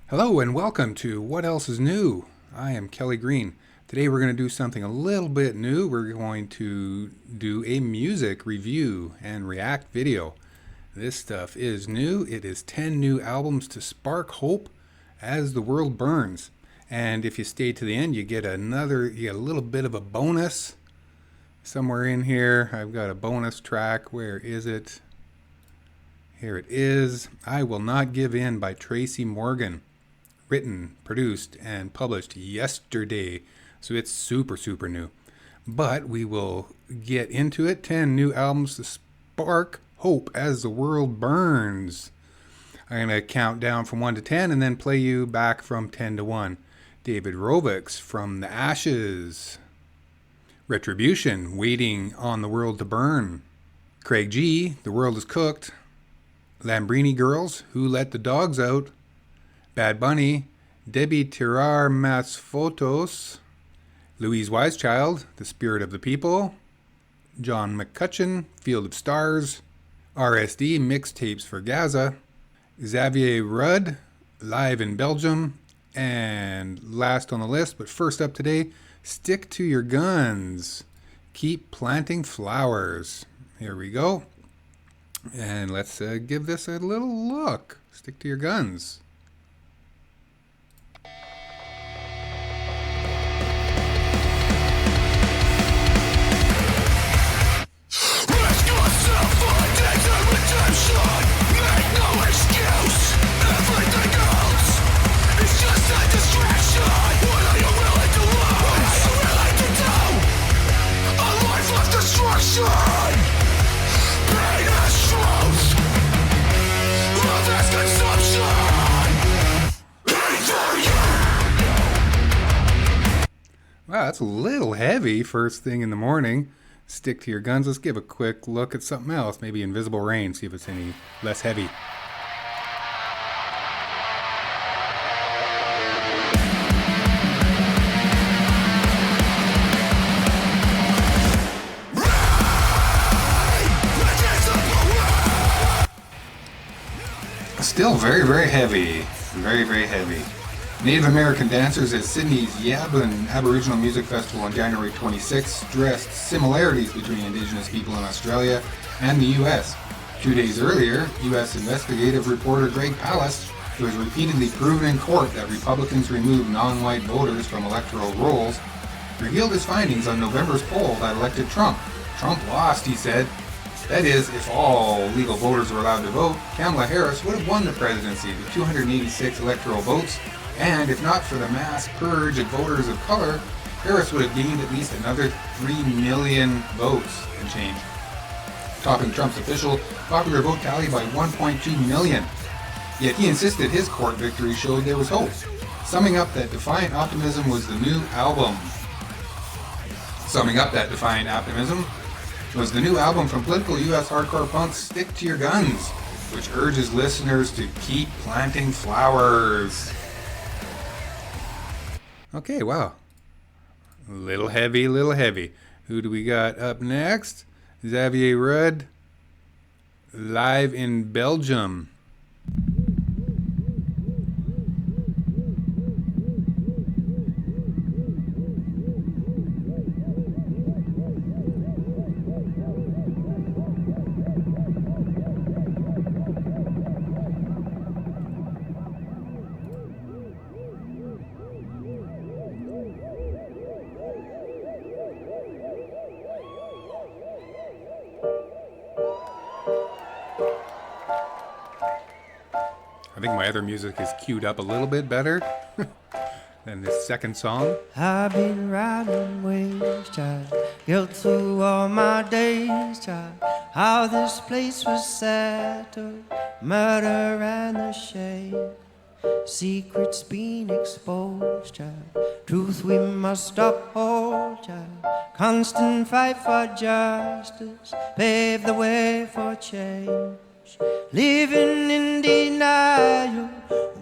Hello and welcome to What Else is New? I am Kelly Green. Today we're going to do something a little bit new. We're going to do a music review and react video. This stuff is new. It is 10 new albums to spark hope as the world burns. And if you stay to the end, you get a little bit of a bonus. Somewhere in here, I've got a bonus track. Where is it? Here it is. I Will Not Give In by Tracie Morgan. Written, produced, and published yesterday. So it's super new. But we will get into it. 10 new albums to spark hope as the world burns. I'm going to count down from 1 to 10 and then play you back from 10 to 1. David Rovix, From the Ashes. Retribution, Waiting on the World to Burn. Craig G, The World is Cooked. Lambrini Girls, Who Let the Dogs Out. Bad Bunny, Debbie Tirar Mas Fotos. Louise Wisechild, The Spirit of the People. John McCutcheon, Field of Stars. RSD, Mixtapes for Gaza. Xavier Rudd, Live in Belgium. And last on the list, but first up today, Stick to Your Guns. Keep Planting Flowers. Here we go. And let's give this a little look. Stick to your guns. Wow, that's a little heavy first thing in the morning. Stick to your guns. Let's give a quick look at something else. Maybe Invisible Rain, see if it's any less heavy. Still very heavy. Very heavy. Native American dancers at Sydney's Yabun Aboriginal Music Festival on January 26 stressed similarities between Indigenous people in Australia and the U.S. 2 days earlier, U.S. investigative reporter Greg Palast, who has repeatedly proven in court that Republicans remove non-white voters from electoral rolls, revealed his findings on November's poll that elected Trump. Trump lost, he said. That is, if all legal voters were allowed to vote, Kamala Harris would have won the presidency with 286 electoral votes. And if not for the mass purge of voters of color, Harris would have gained at least another 3 million votes and change, topping Trump's official popular vote tally by 1.2 million. Yet he insisted his court victory showed there was hope, summing up that Defiant Optimism was the new album. Was the new album from political U.S. hardcore punks Stick to Your Guns, which urges listeners to keep planting flowers. Okay, wow. Little heavy. Who do we got up next? Xavier Rudd, Live in Belgium. I think my other music is queued up a little bit better than this second song. I've been riding waves, child, guilt through all my days, child. How this place was settled, murder and the shame. Secrets being exposed, child. Truth we must uphold, child. Constant fight for justice, pave the way for change. Living in denial,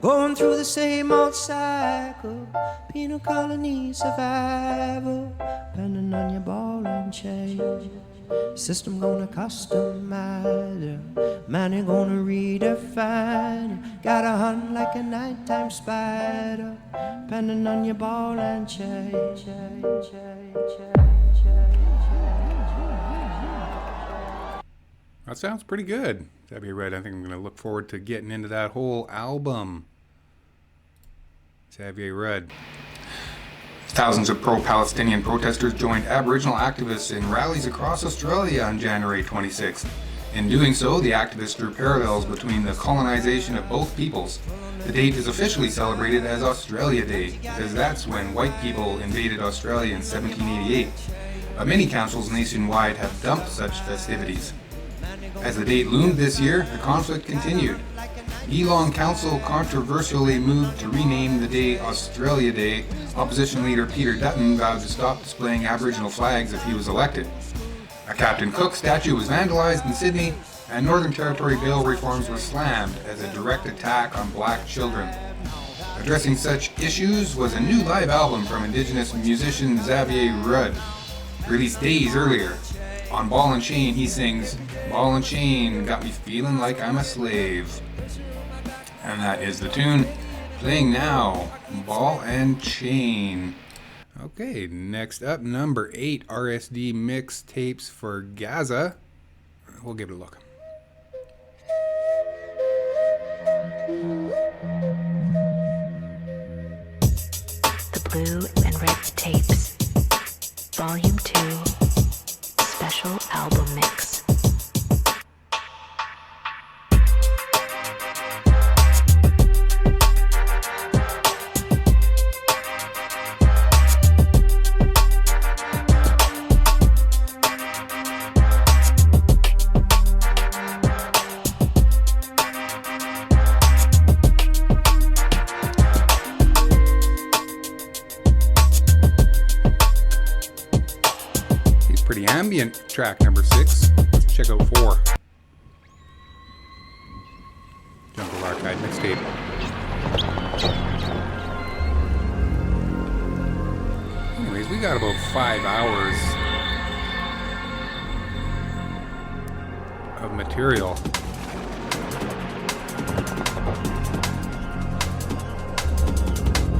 going through the same old cycle. Penal colony survival, depending on your ball and chain. System gonna customize you. Man, you're gonna redefine you. Gotta hunt like a nighttime spider, depending on your ball and chain. That sounds pretty good. Xavier Rudd, I think I'm going to look forward to getting into that whole album. Xavier Rudd. Thousands of pro-Palestinian protesters joined Aboriginal activists in rallies across Australia on January 26th. In doing so, the activists drew parallels between the colonization of both peoples. The date is officially celebrated as Australia Day, because that's when white people invaded Australia in 1788. But many councils nationwide have dumped such festivities. As the date loomed this year, the conflict continued. Geelong Council controversially moved to rename the day Australia Day. Opposition leader Peter Dutton vowed to stop displaying Aboriginal flags if he was elected. A Captain Cook statue was vandalized in Sydney, and Northern Territory bail reforms were slammed as a direct attack on black children. Addressing such issues was a new live album from Indigenous musician Xavier Rudd, released days earlier. On Ball and Chain, he sings, "Ball and Chain got me feeling like I'm a slave." And that is the tune. Playing now, Ball and Chain. Okay, next up, number 8, RSD mixtapes for Gaza. We'll give it a look. The Blue and Red Tapes, Volume 2, Special Album Mix. Pretty ambient track number 6. Let's check out 4. Jungle Archive mixtape. Anyways, we got about 5 hours of material.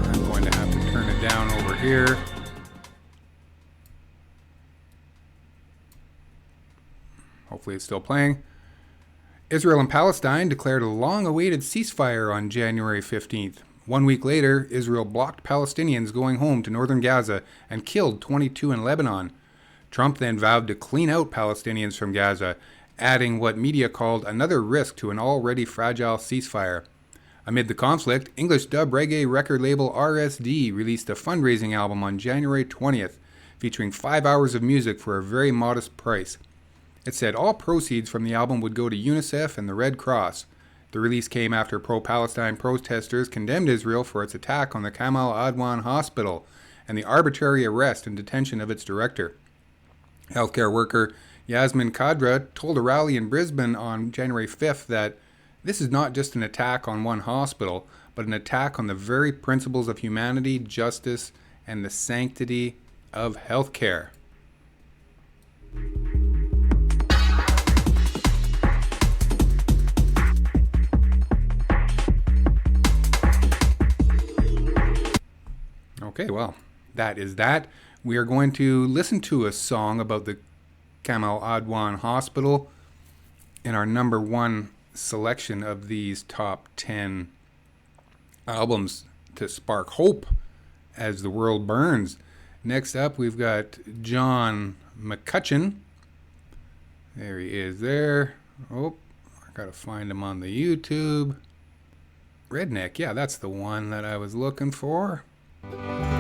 I'm going to have to turn it down over here. Hopefully it's still playing. Israel and Palestine declared a long-awaited ceasefire on January 15th. 1 week later, Israel blocked Palestinians going home to northern Gaza and killed 22 in Lebanon. Trump then vowed to clean out Palestinians from Gaza, adding what media called another risk to an already fragile ceasefire. Amid the conflict, English dub reggae record label RSD released a fundraising album on January 20th, featuring 5 hours of music for a very modest price. It said all proceeds from the album would go to UNICEF and the Red Cross. The release came after pro-Palestine protesters condemned Israel for its attack on the Kamal Adwan Hospital and the arbitrary arrest and detention of its director. Healthcare worker Yasmin Kadra told a rally in Brisbane on January 5th that this is not just an attack on one hospital, but an attack on the very principles of humanity, justice, and the sanctity of healthcare. Okay, well, that is that. We are going to listen to a song about the Kamal Adwan Hospital in our number 1 selection of these top 10 albums to spark hope as the world burns. Next up, we've got John McCutcheon. There he is there. Oh, I gotta find him on the YouTube. Redneck, yeah, that's the one that I was looking for.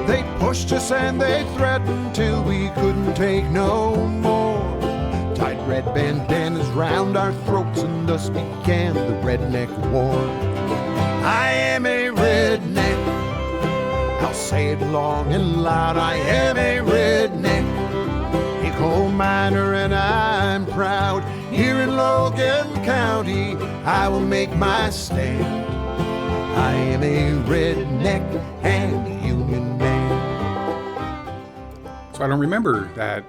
They pushed us and they threatened till we couldn't take no more. Tied red bandanas round our throats and thus began the redneck war. I am a redneck, I'll say it long and loud. I am a redneck, a coal miner and I'm proud. Here in Logan County I will make my stand. I am a redneck and a human man. So I don't remember that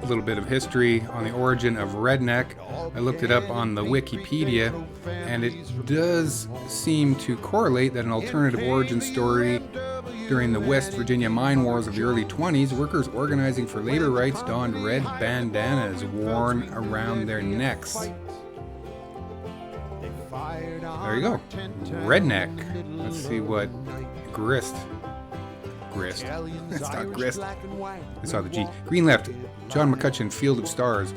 a little bit of history on the origin of redneck. I looked it up on the Wikipedia, and it does seem to correlate that an alternative origin story during the West Virginia mine wars of the early 20s, workers organizing for labor rights donned red bandanas worn around their necks. There you go. Redneck. Let's see what grist. It's not grist. I saw the G. Green Left. John McCutcheon, Field of Stars.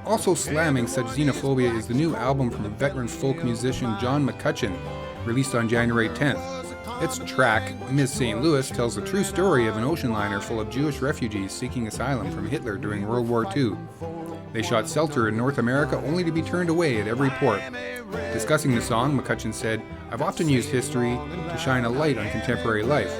Also slamming such xenophobia is the new album from veteran folk musician John McCutcheon, released on January 10th. Its track, Miss St. Louis, tells the true story of an ocean liner full of Jewish refugees seeking asylum from Hitler during World War II. They shot shelter in North America only to be turned away at every port. Discussing the song, McCutcheon said, "I've often used history to shine a light on contemporary life.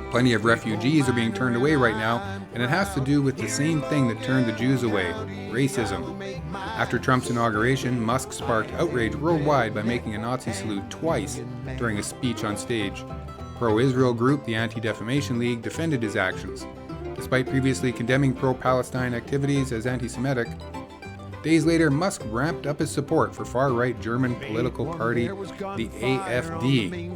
Plenty of refugees are being turned away right now, and it has to do with the same thing that turned the Jews away, racism." After Trump's inauguration, Musk sparked outrage worldwide by making a Nazi salute twice during a speech on stage. Pro-Israel group, the Anti-Defamation League, defended his actions. Despite previously condemning pro-Palestine activities as anti-Semitic, days later, Musk ramped up his support for far-right German political party, the AfD.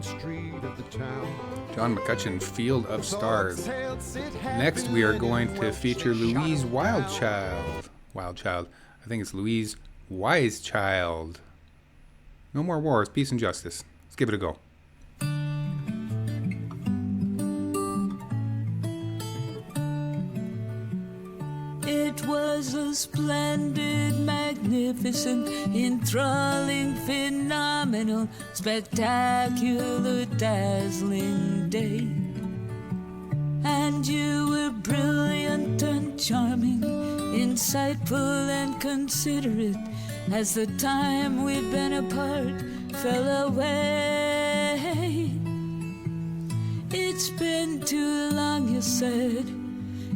John McCutcheon, Field of Stars. Next, we are going to feature Louise Wildchild. I think it's Louise Wisechild. No more wars, peace and justice. Let's give it a go. It was a splendid, magnificent, enthralling, phenomenal, spectacular, dazzling day. And you were brilliant and charming, insightful and considerate, as the time we'd been apart fell away. It's been too long, you said.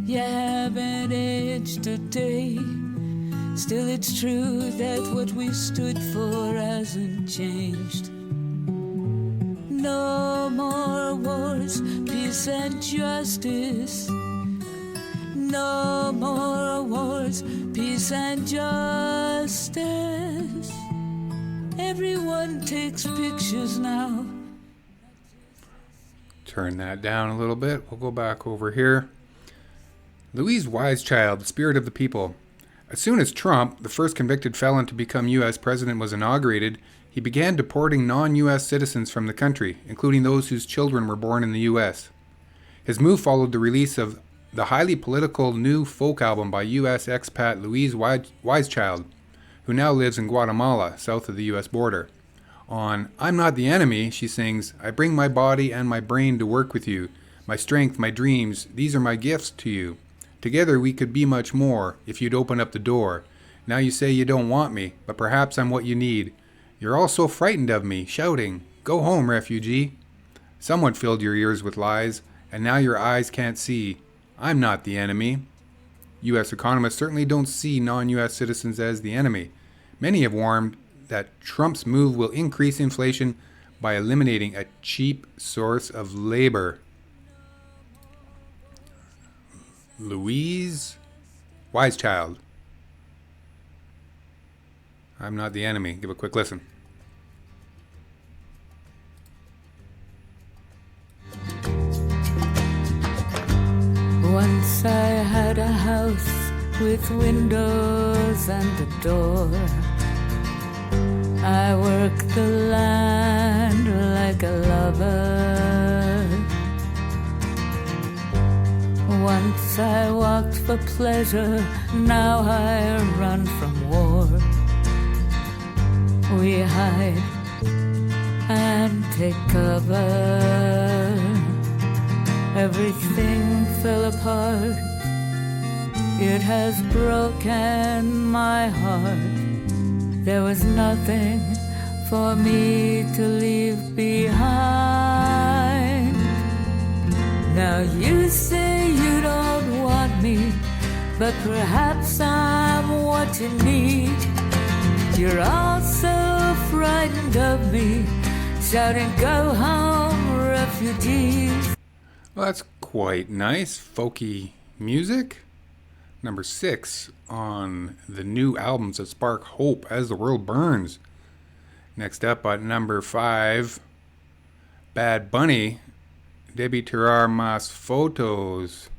You haven't aged a day. Still it's true that what we stood for hasn't changed. No more wars, peace and justice. No more wars, peace and justice. Everyone takes pictures now. Turn that down a little bit. We'll go back over here. Louise Wisechild, the spirit of the people. As soon as Trump, the first convicted felon to become U.S. president, was inaugurated, he began deporting non-U.S. citizens from the country, including those whose children were born in the U.S. His move followed the release of the highly political new folk album by U.S. expat Louise Wisechild, who now lives in Guatemala, south of the U.S. border. On I'm Not the Enemy, she sings, "I bring my body and my brain to work with you. My strength, my dreams, these are my gifts to you. Together we could be much more if you'd open up the door. Now you say you don't want me, but perhaps I'm what you need. You're all so frightened of me, shouting, 'Go home, refugee.' Someone filled your ears with lies, and now your eyes can't see. I'm not the enemy." U.S. economists certainly don't see non-U.S. citizens as the enemy. Many have warned that Trump's move will increase inflation by eliminating a cheap source of labor. Louise Wisechild. I'm Not the Enemy. Give a quick listen. Once I had a house with windows and a door. I worked the land like a lover. Once I walked for pleasure, now I run from war. We hide and take cover. Everything fell apart. It has broken my heart. There was nothing for me to leave behind. Now you say you don't want me, but perhaps I'm what you need. You're all so frightened of me, shouting, "Go home, refugees." Well, that's quite nice, folky music. Number 6 on the new albums that spark hope as the world burns. Next up at number 5, Bad Bunny, Debí tirar más fotos.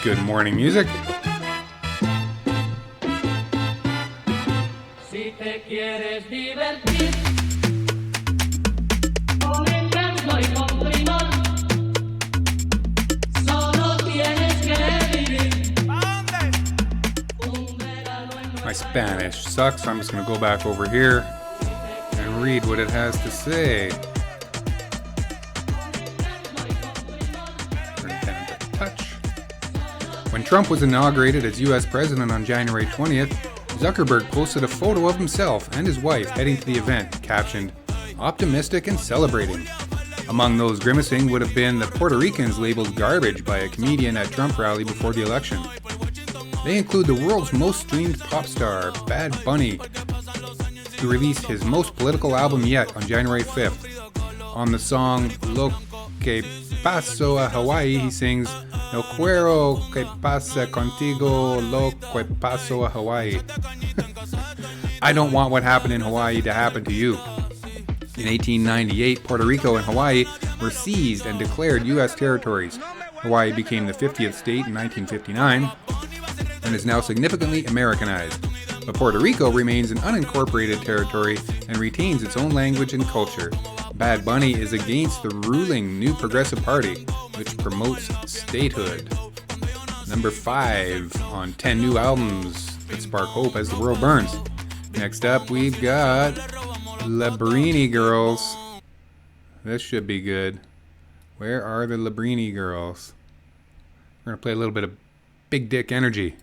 Good morning music. Si te quieres divertir con encanto y con primor, solo tienes que vivir. My Spanish sucks, so I'm just going to go back over here and read what it has to say. Turn it down to touch. When Trump was inaugurated as U.S. president on January 20th, Zuckerberg posted a photo of himself and his wife heading to the event, captioned, "Optimistic and celebrating." Among those grimacing would have been the Puerto Ricans labeled garbage by a comedian at Trump rally before the election. They include the world's most streamed pop star, Bad Bunny, who released his most political album yet on January 5th. On the song Lo Que Pasó a Hawaii, he sings, "No quiero que pase contigo lo que pasó a Hawaii." I don't want what happened in Hawaii to happen to you. In 1898, Puerto Rico and Hawaii were seized and declared U.S. territories. Hawaii became the 50th state in 1959 and is now significantly Americanized. But Puerto Rico remains an unincorporated territory and retains its own language and culture. Bad Bunny is against the ruling New Progressive Party, which promotes statehood. Number 5 on 10 new albums that spark hope as the world burns. Next up, we've got Labrini Girls. This should be good. Where are the Labrini Girls? We're going to play a little bit of Big Dick Energy.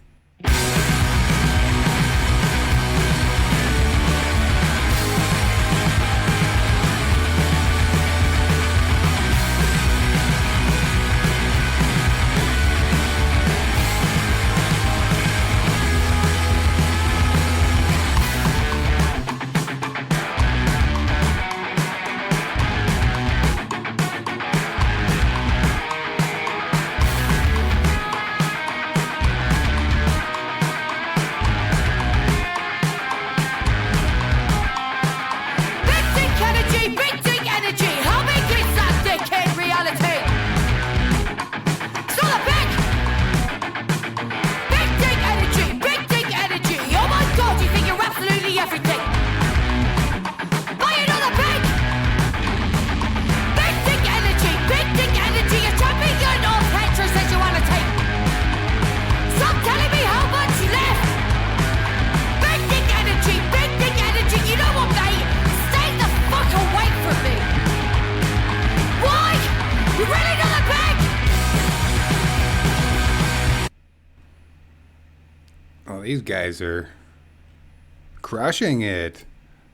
These guys are crushing it.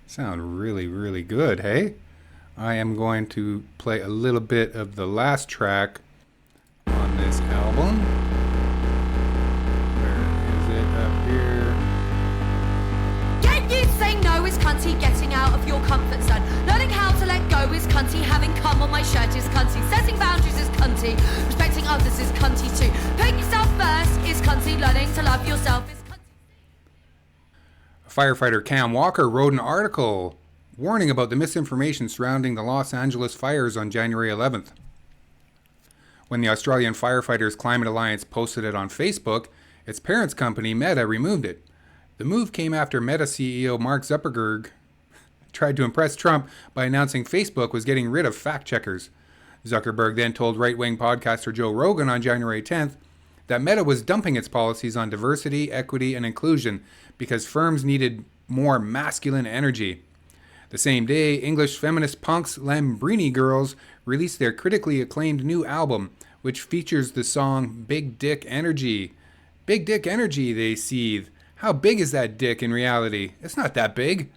Sound really, really good, hey? I am going to play a little bit of the last track on this album. Where is it? Up here. Can you say no is cunty, getting out of your comfort zone? Learning how to let go is cunty, having cum on my shirt is cunty, setting boundaries is cunty, respecting others is cunty too. Putting yourself first is cunty, learning to love yourself is cunty. Firefighter Cam Walker wrote an article warning about the misinformation surrounding the Los Angeles fires on January 11th. When the Australian Firefighters Climate Alliance posted it on Facebook, its parent company Meta removed it. The move came after Meta CEO Mark Zuckerberg tried to impress Trump by announcing Facebook was getting rid of fact-checkers. Zuckerberg then told right-wing podcaster Joe Rogan on January 10th that Meta was dumping its policies on diversity, equity, and inclusion because firms needed more masculine energy. The same day, English feminist punks Lambrini Girls released their critically acclaimed new album, which features the song Big Dick Energy. Big Dick Energy, they seethe. How big is that dick in reality? It's not that big.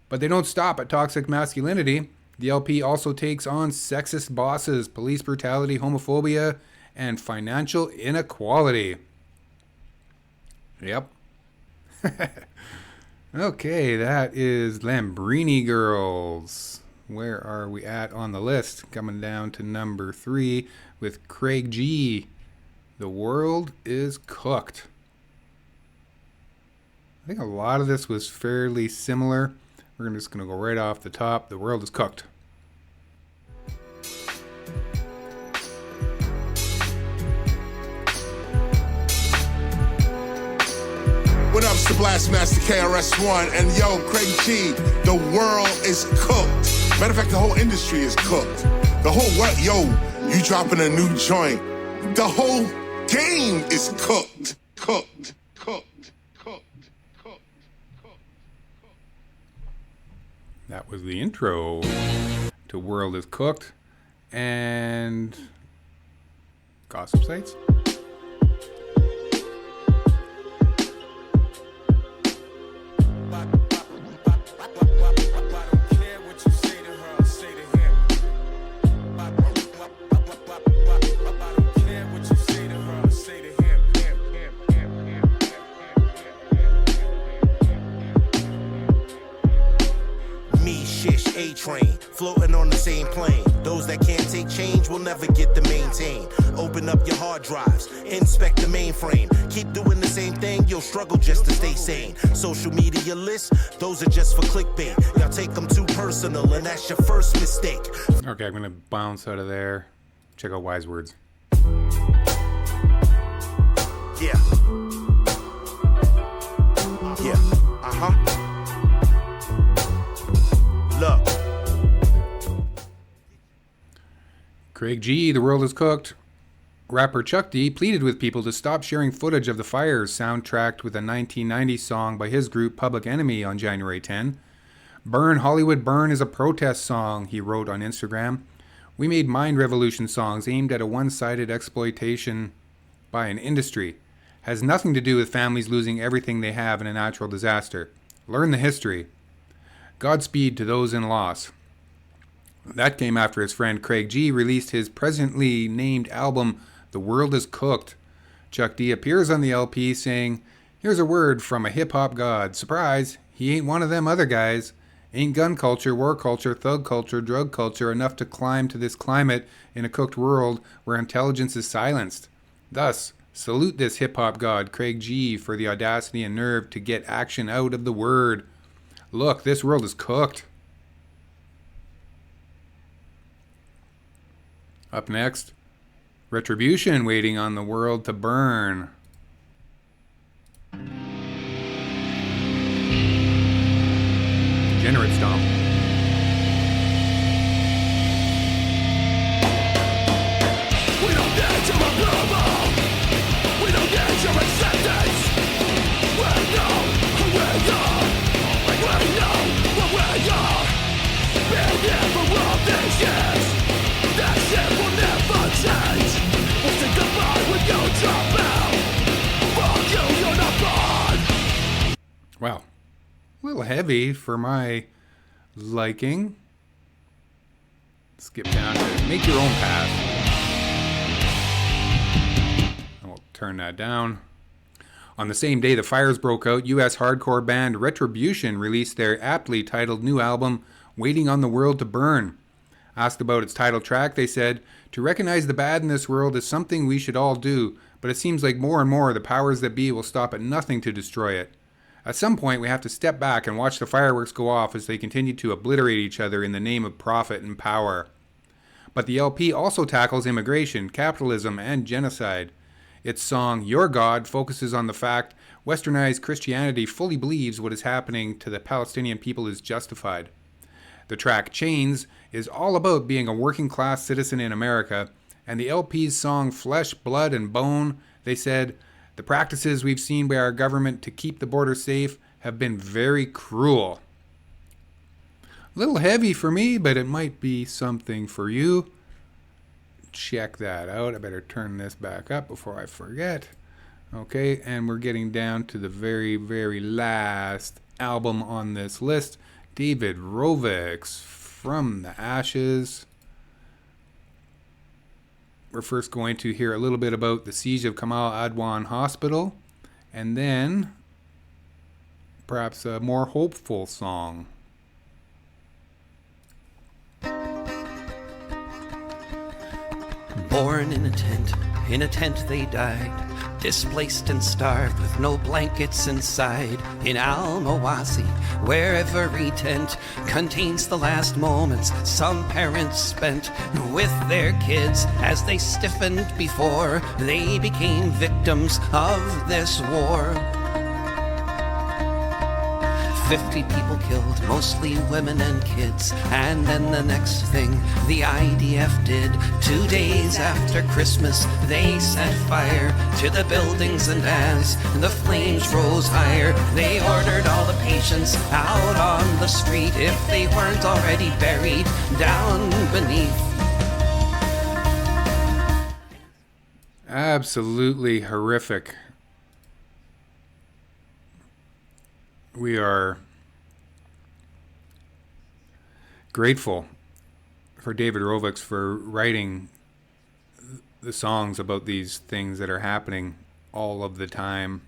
But they don't stop at toxic masculinity. The LP also takes on sexist bosses, police brutality, homophobia, and financial inequality. Yep. Okay, that is Lambrini Girls. Where are we at on the list? Coming down to number 3 with Craig G. The World is Cooked. I think a lot of this was fairly similar. We're just going to go right off the top. The World is Cooked. What up, it's the Blastmaster KRS-One, and yo, Craig G, the world is cooked. Matter of fact, the whole industry is cooked. The whole world, yo, you dropping a new joint. The whole game is cooked. Cooked. Cooked. Cooked. Cooked. Cooked. That was the intro to World is Cooked and gossip sites. A-train, floating on the same plane. Those that can't take change will never get to maintain. Open up your hard drives, inspect the mainframe. Keep doing the same thing, you'll struggle just to stay sane. Social media lists, those are just for clickbait. Y'all take them too personal, and that's your first mistake. Okay, I'm going to bounce out of there. Check out Wise Words. Yeah. Yeah. Uh-huh. Look. Craig G, The World is Cooked. Rapper Chuck D pleaded with people to stop sharing footage of the fires soundtracked with a 1990 song by his group Public Enemy on January 10. Burn, Hollywood Burn is a protest song, he wrote on Instagram. We made Mind Revolution songs aimed at a one-sided exploitation by an industry. Has nothing to do with families losing everything they have in a natural disaster. Learn the history. Godspeed to those in loss. That came after his friend Craig G released his presently named album, The World is Cooked. Chuck D appears on the LP saying, "Here's a word from a hip-hop god. Surprise, he ain't one of them other guys. Ain't gun culture, war culture, thug culture, drug culture enough to climb to this climate in a cooked world where intelligence is silenced. Thus, salute this hip-hop god, Craig G, for the audacity and nerve to get action out of the word. Look, this world is cooked." Up next, Retribution waiting on the world to burn. Degenerate Stomp. We don't need your approval. We don't need your acceptance. We know who we are. We know what we are. Been here for all these years. That shit will never change. We'll say goodbye when you drop out. Fuck you, you're not born. Wow. A little heavy for my liking. Skip down to Make Your Own Path. I'll turn that down. On the same day the fires broke out, US hardcore band Retribution released their aptly titled new album, Waiting on the World to Burn. Asked about its title track, they said, "To recognize the bad in this world is something we should all do, but it seems like more and more the powers that be will stop at nothing to destroy it. At some point we have to step back and watch the fireworks go off as they continue to obliterate each other in the name of profit and power." But the LP also tackles immigration, capitalism, and genocide. Its song, Your God, focuses on the fact westernized Christianity fully believes what is happening to the Palestinian people is justified. The track Chains is all about being a working class citizen in America, and the LP's song Flesh, Blood, and Bone, they said, "The practices we've seen by our government to keep the border safe have been very cruel." A little heavy for me, but it might be something for you. Check that out. I better turn this back up before I forget. Okay, and we're getting down to the very, very last album on this list. David Rovix, From the Ashes. we're first going to hear a little bit about the siege of Kamal Adwan Hospital, and then perhaps a more hopeful song. Born in a tent they died, displaced and starved with no blankets inside. In Al-Mawasi, where every tent contains the last moments some parents spent with their kids as they stiffened before they became victims of this war. 50 people killed, mostly women and kids. And then the next thing the IDF did, 2 days after Christmas, they set fire to the buildings, and as the flames rose higher, they ordered all the patients out on the street if they weren't already buried down beneath. Absolutely horrific. We are grateful for David Rovics for writing the songs about these things that are happening all of the time.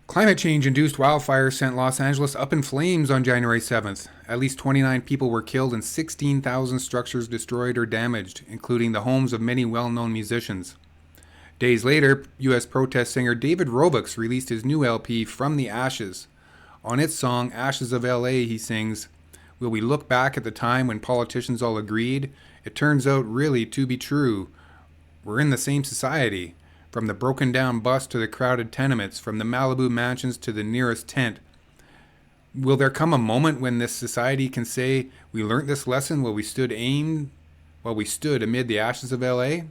Climate change-induced wildfires sent Los Angeles up in flames on January 7th. At least 29 people were killed and 16,000 structures destroyed or damaged, including the homes of many well-known musicians. Days later, U.S. protest singer David Rovics released his new LP, From the Ashes. On its song, Ashes of L.A., he sings, "Will we look back at the time when politicians all agreed? It turns out really to be true. We're in the same society. From the broken down bus to the crowded tenements, from the Malibu mansions to the nearest tent. Will there come a moment when this society can say, we learnt this lesson while we stood amid the ashes of L.A.?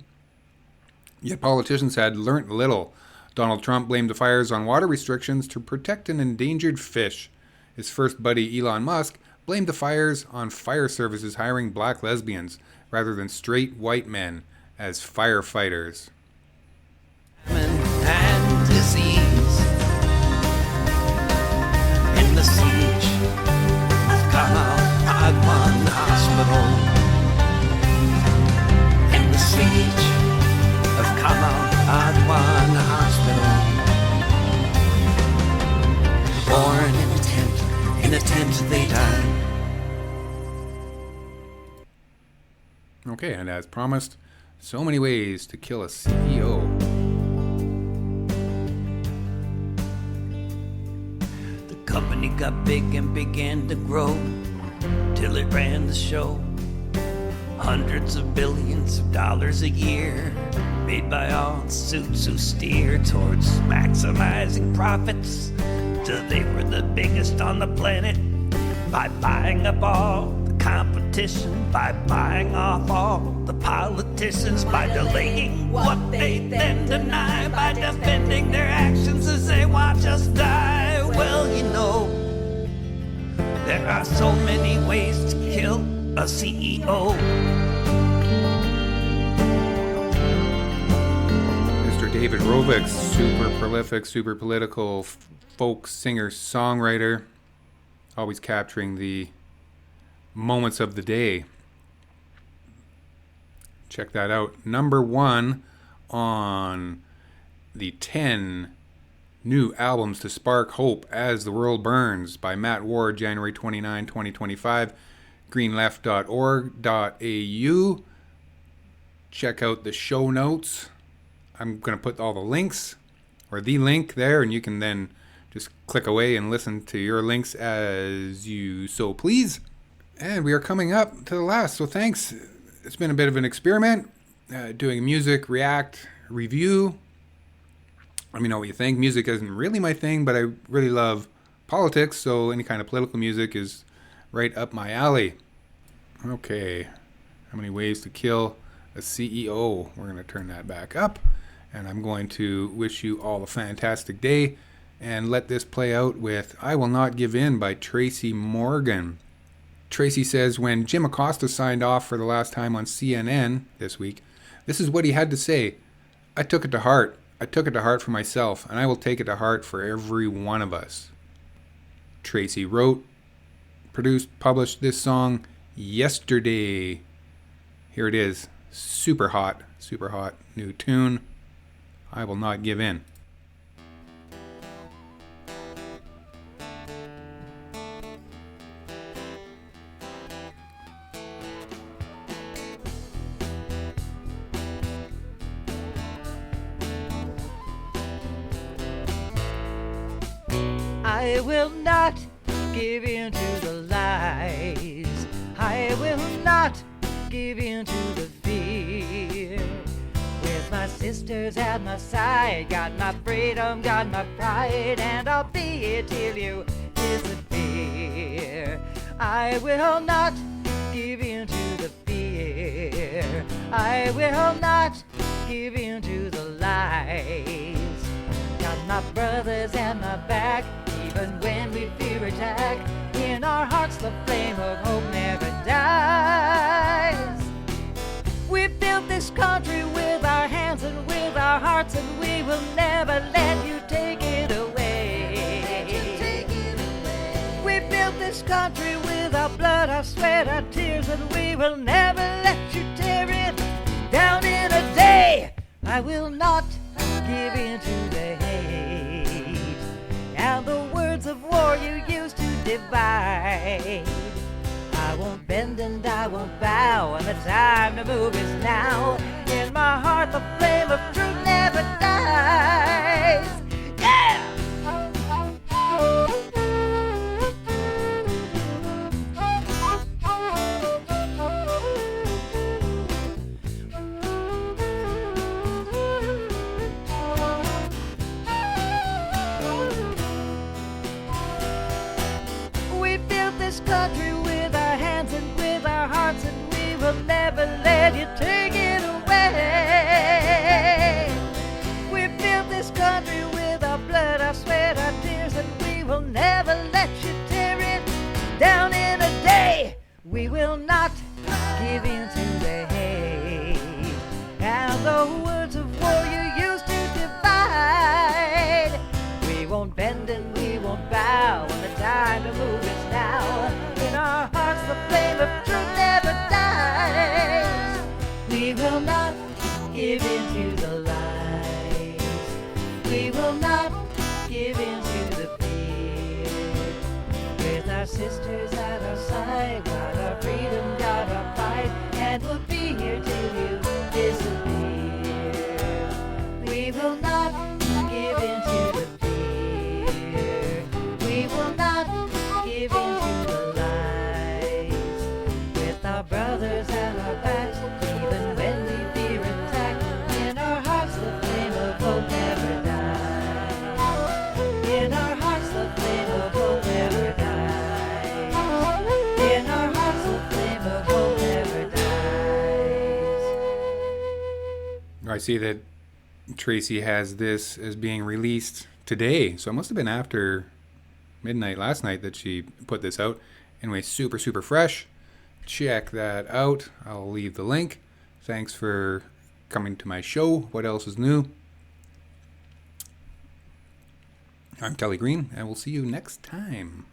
Yet politicians had learnt little. Donald Trump blamed the fires on water restrictions to protect an endangered fish. His first buddy, Elon Musk, blamed the fires on fire services hiring black lesbians rather than straight white men as firefighters." And disease in the siege of Kamal Adwan Hospital. In the siege of Kamal Adwan Hospital. Born in a tent they died. Okay, and as promised, so many ways to kill a CEO. The company got big and began to grow till it ran the show. Hundreds of billions of dollars a year made by all the suits who steer towards maximizing profits till they were the biggest on the planet by buying up all the competition, by buying off all the politicians, by delaying what they then deny, by defending their actions as they watch us die. Well, you know, there are so many ways to kill a CEO. Mr. David Rovics, super prolific, super political folk singer-songwriter, always capturing the moments of the day. Check that out. Number 1 on the 10 new albums to spark hope as the world burns by Matt Ward, January 29, 2025. greenleft.org.au. Check out the show notes. I'm going to put all the links, or the link there, and you can then just click away and listen to your links as you so please. And we are coming up to the last, so thanks. It's been a bit of an experiment, doing music, react, review. Let me know what you think. Music isn't really my thing, but I really love politics, so any kind of political music is right up my alley. Okay, how many ways to kill a CEO? We're going to turn that back up, and I'm going to wish you all a fantastic day and let this play out with I Will Not Give In by Tracie Morgan. Tracie says, when Jim Acosta signed off for the last time on CNN this week, this is what he had to say. I took it to heart. I took it to heart for myself, and I will take it to heart for every one of us. Tracie wrote, produced, published this song yesterday. Here it is. Super hot new tune. I Will Not Give In. I will not give in to the lies. I will not give in to the fear. With my sisters at my side, got my freedom, got my pride, and I'll be here till you disappear. I will not give in to the fear. I will not give in to the lies. Got my brothers at my back, even when we fear attack. In our hearts the flame of hope never dies. We built this country with our hands and with our hearts, and we will never let you take it away. We built this country with our blood, our sweat, our tears, and we will never let you tear it down in a day. I will not give in to the hate and the words of war you used to divide. I won't bend and I won't bow, and the time to move is now. In my heart the flame of truth never dies. Yeah! We built this country with our hands and with our hearts, and we will never let you take it away. We built this country with our blood, our sweat, our tears, and we will never let you tear it down in a day. We will not give in to the hate and the words of war you used to divide. We won't bend and we won't bow, and the time to move is now. In our hearts the flame of truth never dies. We will not give in to the lies. We will not give in to the fear. With our sisters at our side, got our freedom, got our pride, and we'll be here till you disappear. We will not give in to the fear. We will not give in to the lies. With our brothers at our backs, even when we fear attack, in our hearts the flame of hope never dies. In our hearts the flame of hope never dies. In our hearts the flame of hope never dies. I see that Tracie has this as being released today, so it must have been after midnight last night that she put this out. Anyway, super fresh. Check that out. I'll leave the link. Thanks for coming to my show. What else is new? I'm Kelly Green, and we'll see you next time.